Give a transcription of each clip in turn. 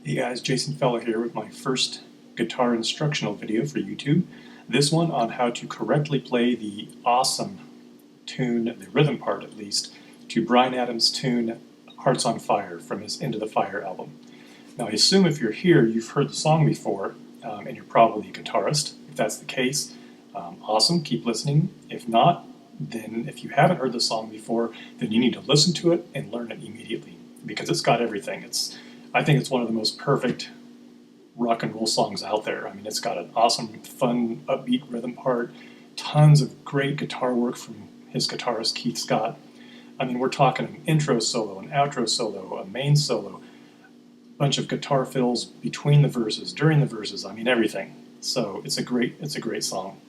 Hey guys, Jason Feller here with my first guitar instructional video for YouTube. This one on how to correctly play the awesome tune, the rhythm part at least, to Bryan Adams' tune Hearts on Fire from his Into the Fire album. Now I assume if you're here you've heard the song before and you're probably a guitarist. If that's the case, awesome, keep listening. If not, then if you haven't heard the song before, then you need to listen to it and learn it immediately because it's got everything. I think it's one of the most perfect rock and roll songs out there. I mean, it's got an awesome, fun, upbeat rhythm part, tons of great guitar work from his guitarist Keith Scott. I mean, we're talking an intro solo, an outro solo, a main solo, a bunch of guitar fills between the verses, during the verses. I mean, everything. So it's a great song.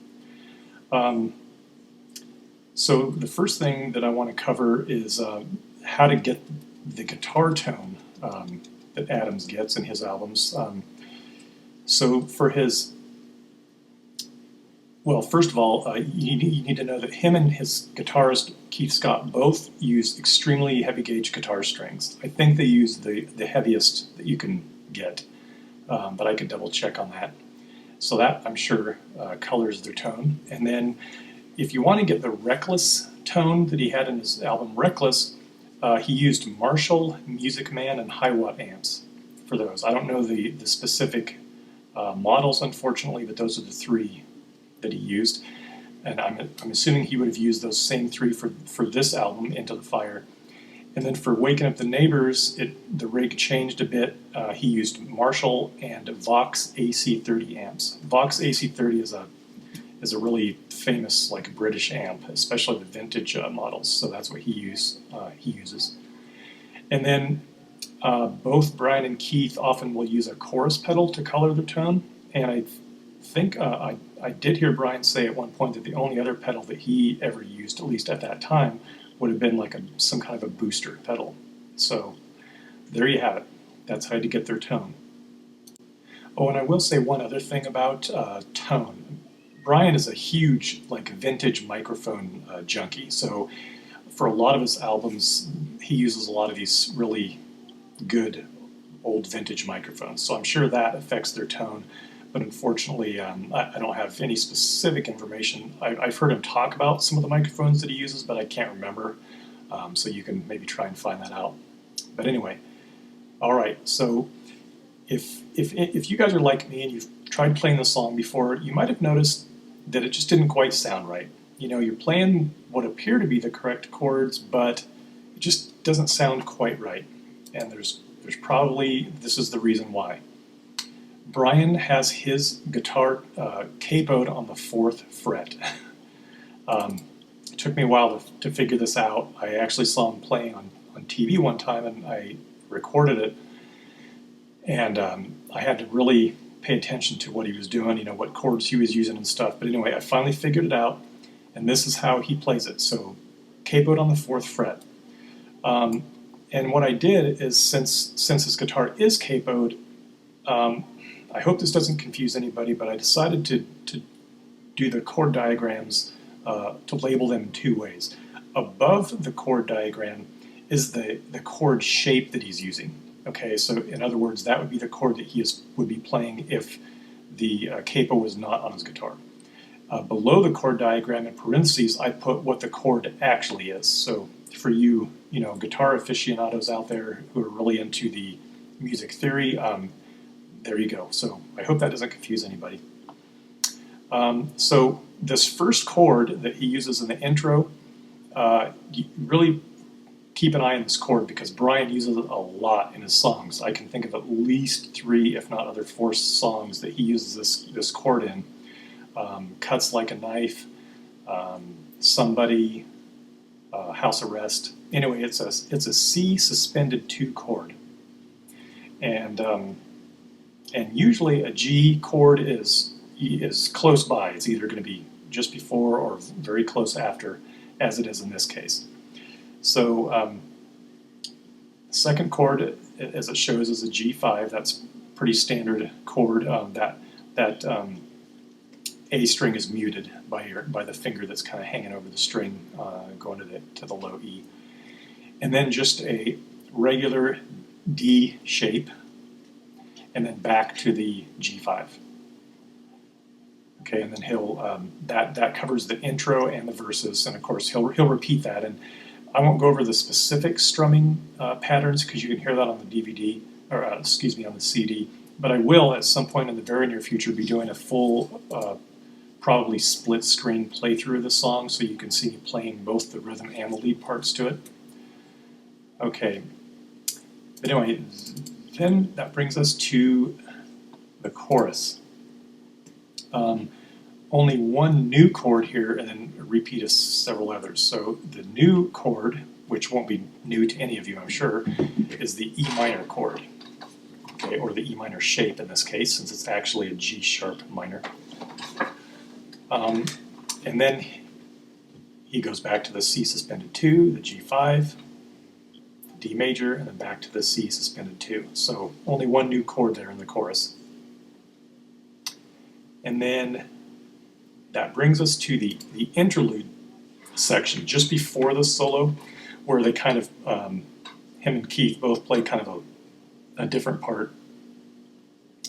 So the first thing that I want to cover is how to get the guitar tone that Adams gets in his albums. So for his, well, first of all, you need to know that him and his guitarist Keith Scott both use extremely heavy gauge guitar strings. I think they use the heaviest that you can get, but I could double check on that. So that, I'm sure, colors their tone. And then if you want to get the Reckless tone that he had in his album Reckless, he used Marshall, Music Man, and High Watt amps for those. I don't know the specific models, unfortunately, but those are the three that he used. And I'm assuming he would have used those same three for this album, Into the Fire. And then for Waking Up the Neighbors, the rig changed a bit. He used Marshall and Vox AC30 amps. Vox AC30 is a really famous British amp, especially the vintage models. So that's what he uses. And then both Bryan and Keith often will use a chorus pedal to color the tone. And I think I did hear Bryan say at one point that the only other pedal that he ever used, at least at that time, would have been some kind of a booster pedal. So there you have it. That's how to get their tone. Oh, and I will say one other thing about tone. Bryan is a huge vintage microphone junkie, so for a lot of his albums he uses a lot of these really good old vintage microphones, so I'm sure that affects their tone, but unfortunately I don't have any specific information. I've heard him talk about some of the microphones that he uses, but I can't remember, so you can maybe try and find that out. But anyway, alright, so if you guys are like me and you've tried playing the song before, you might have noticed that it just didn't quite sound right. You know, you're playing what appear to be the correct chords, but it just doesn't sound quite right. And there's probably, this is the reason why. Bryan has his guitar capoed on the 4th fret. It took me a while to figure this out. I actually saw him playing on TV one time and I recorded it. And I had to really pay attention to what he was doing, you know, what chords he was using and stuff. But anyway, I finally figured it out, and this is how he plays it. So, capoed on the 4th fret. And what I did is, since his guitar is capoed, I hope this doesn't confuse anybody, but I decided to do the chord diagrams, to label them in two ways. Above the chord diagram is the chord shape that he's using. Okay, so in other words, that would be the chord that he would be playing if the capo was not on his guitar. Below the chord diagram in parentheses, I put what the chord actually is. So for you, guitar aficionados out there who are really into the music theory, there you go. So I hope that doesn't confuse anybody. So this first chord that he uses in the intro, you really keep an eye on this chord because Bryan uses it a lot in his songs. I can think of at least 3, if not other 4 songs that he uses this chord in. Cuts Like a Knife, Somebody, House Arrest. Anyway, it's a C suspended 2 chord. And usually a G chord is close by. It's either going to be just before or very close after, as it is in this case. So the second chord, as it shows, is a G5. That's pretty standard chord. That A string is muted by the finger that's kind of hanging over the string, going to the low E. And then just a regular D shape and then back to the G5. Okay, and then he'll that covers the intro and the verses, and of course he'll repeat that. And I won't go over the specific strumming patterns because you can hear that on the DVD, or excuse me, on the CD. But I will at some point in the very near future be doing a full, probably split screen playthrough of the song, so you can see me playing both the rhythm and the lead parts to it. Okay. But anyway, then that brings us to the chorus. Only one new chord here, and then a repeat of several others. So the new chord, which won't be new to any of you, I'm sure, is the E minor chord, okay, or the E minor shape in this case, since it's actually a G sharp minor. And then he goes back to the C suspended 2, the G5, the D major, and then back to the C suspended 2. So only one new chord there in the chorus. And then that brings us to the interlude section just before the solo, where they kind of, him and Keith both play kind of a different part.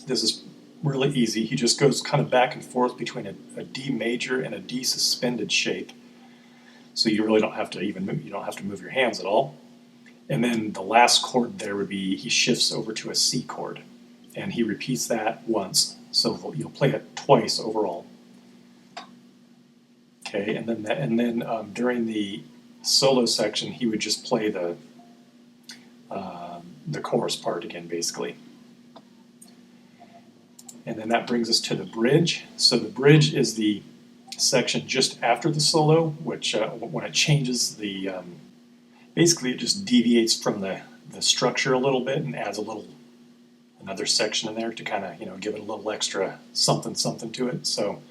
This is really easy. He just goes kind of back and forth between a D major and a D suspended shape. So you really don't have to you don't have to move your hands at all. And then the last chord there would be, he shifts over to a C chord, and he repeats that once. So you'll play it twice overall. Okay, and then during the solo section, he would just play the chorus part again, basically. And then that brings us to the bridge. So the bridge is the section just after the solo, which when it changes the, basically it just deviates from the structure a little bit and adds another section in there to kind of, give it a little extra something to it. So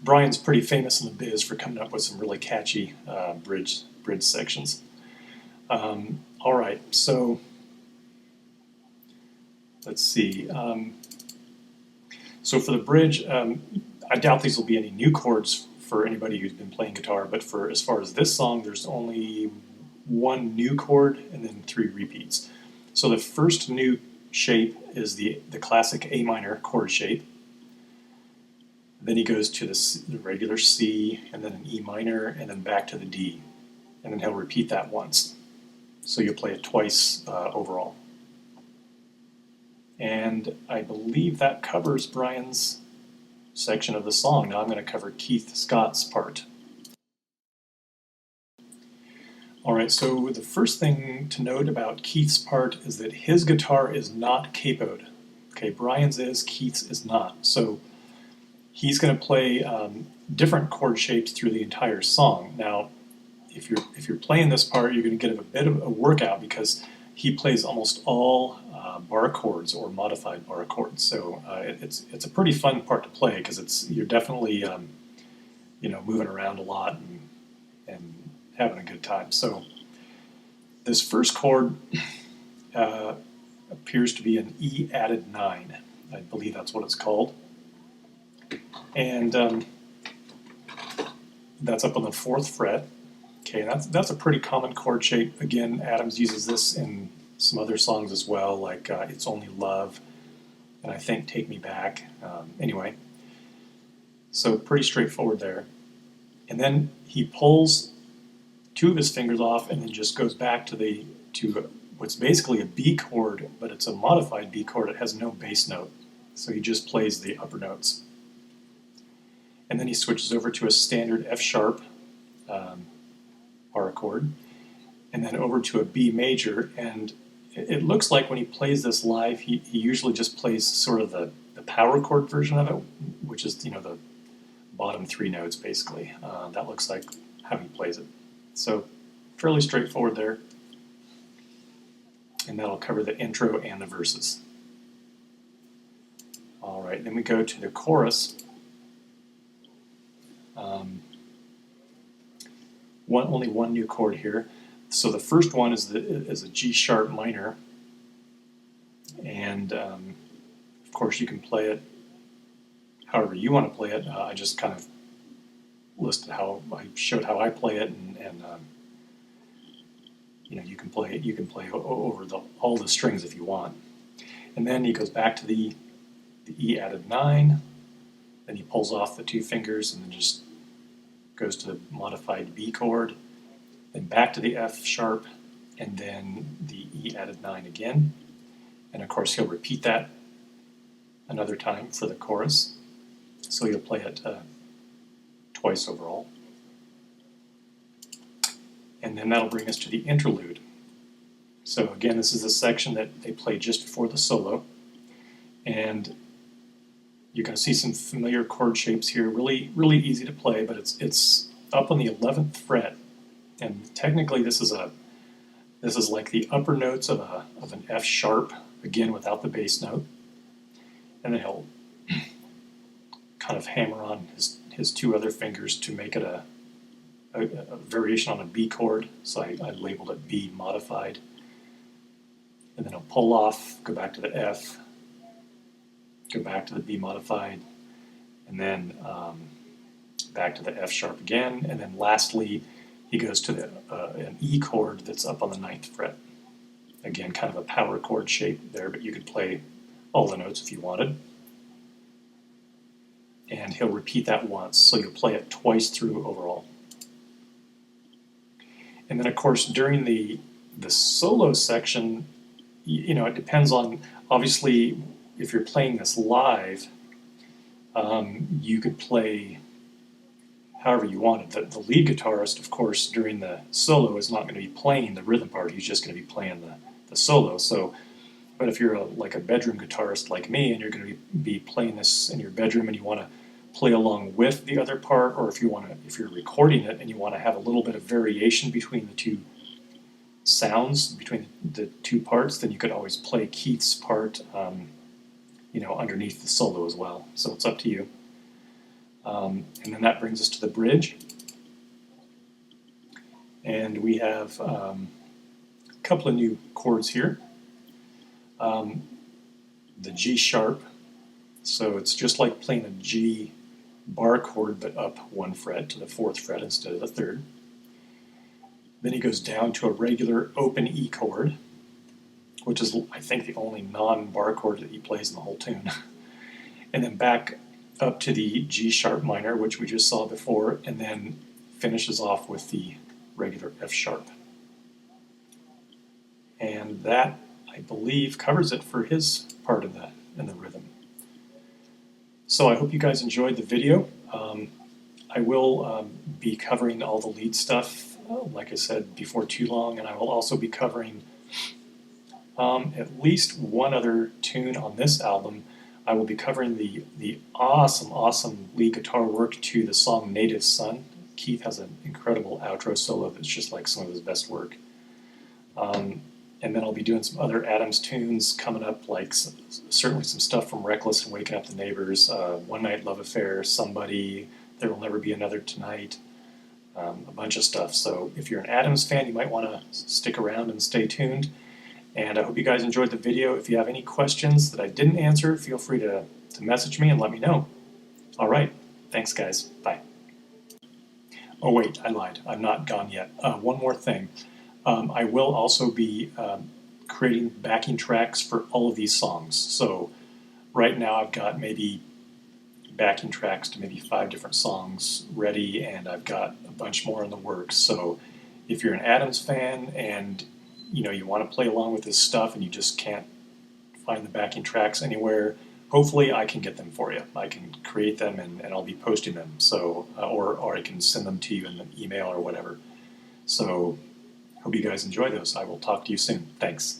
Bryan's pretty famous in the biz for coming up with some really catchy bridge sections. All right, so let's see. So for the bridge, I doubt these will be any new chords for anybody who's been playing guitar, but as far as this song, there's only one new chord and then 3 repeats. So the first new shape is the classic A minor chord shape. Then he goes to the regular C, and then an E minor, and then back to the D. And then he'll repeat that once. So you'll play it twice overall. And I believe that covers Bryan's section of the song. Now I'm going to cover Keith Scott's part. All right, so the first thing to note about Keith's part is that his guitar is not capoed. Okay, Bryan's is, Keith's is not. So he's going to play different chord shapes through the entire song. Now, if you're playing this part, you're going to get a bit of a workout because he plays almost all bar chords or modified bar chords. So it's a pretty fun part to play because you're definitely moving around a lot and having a good time. So this first chord appears to be an E added 9. I believe that's what it's called. And that's up on the 4th fret. Okay, that's a pretty common chord shape. Again, Adams uses this in some other songs as well, like It's Only Love, and I think Take Me Back. Anyway, so pretty straightforward there. And then he pulls 2 of his fingers off and then just goes back to what's basically a B chord, but it's a modified B chord. It has no bass note, so he just plays the upper notes. And then he switches over to a standard F sharp bar chord, and then over to a B major. And it looks like when he plays this live, he usually just plays sort of the power chord version of it, which is the bottom 3 notes basically. That looks like how he plays it. So fairly straightforward there. And that'll cover the intro and the verses. All right, then we go to the chorus. Only one new chord here. So the first one is a G sharp minor, and of course you can play it however you want to play it. I just kind of listed how I showed how I play it, and you can play it. You can play over all the strings if you want. And then he goes back to the E added 9, then he pulls off the 2 fingers and then just goes to the modified B chord, then back to the F sharp, and then the E added 9 again. And of course he'll repeat that another time for the chorus. So you'll play it twice overall. And then that'll bring us to the interlude. So again, this is a section that they play just before the solo. And you're going to see some familiar chord shapes here. Really, really easy to play, but it's up on the 11th fret. And technically this is like the upper notes of an F sharp, again without the bass note. And then he'll kind of hammer on his 2 other fingers to make it a variation on a B chord. So I labeled it B modified. And then he'll pull off, go back to the F, go back to the B modified, and then back to the F sharp again. And then lastly, he goes to an E chord that's up on the 9th fret. Again, kind of a power chord shape there, but you could play all the notes if you wanted. And he'll repeat that once, so you'll play it twice through overall. And then of course during the solo section, you know, it depends on, obviously if you're playing this live, you could play however you wanted. The lead guitarist, of course, during the solo is not going to be playing the rhythm part, he's just going to be playing the solo. So, but if you're like a bedroom guitarist like me and you're going to be playing this in your bedroom and you want to play along with the other part, or if you're recording it and you want to have a little bit of variation between the 2 sounds, between the 2 parts, then you could always play Keith's part, you know, underneath the solo as well. So it's up to you. And then that brings us to the bridge. And we have a couple of new chords here. The G sharp, so it's just like playing a G bar chord but up 1 fret to the 4th fret instead of the 3rd. Then he goes down to a regular open E chord, which is, I think, the only non-bar chord that he plays in the whole tune. And then back up to the G sharp minor, which we just saw before, and then finishes off with the regular F sharp. And that, I believe, covers it for his part in the rhythm. So I hope you guys enjoyed the video. I will be covering all the lead stuff, like I said, before too long, and I will also be covering at least one other tune on this album. I will be covering the awesome lead guitar work to the song Native Son. Keith has an incredible outro solo that's just like some of his best work. And then I'll be doing some other Adams tunes coming up, like certainly some stuff from Reckless and Waking Up the Neighbors, One Night Love Affair, Somebody, There Will Never Be Another Tonight, a bunch of stuff. So if you're an Adams fan, you might want to stick around and stay tuned. And I hope you guys enjoyed the video. If you have any questions that I didn't answer, feel free to message me and let me know. All right. Thanks, guys. Bye. Oh, wait, I lied. I'm not gone yet. One more thing. I will also be creating backing tracks for all of these songs. So right now I've got maybe backing tracks to maybe 5 different songs ready, and I've got a bunch more in the works. So if you're an Adams fan and you want to play along with this stuff and you just can't find the backing tracks anywhere, hopefully I can get them for you. I can create them and I'll be posting them. So or I can send them to you in an email or whatever. So hope you guys enjoy those. I will talk to you soon. Thanks.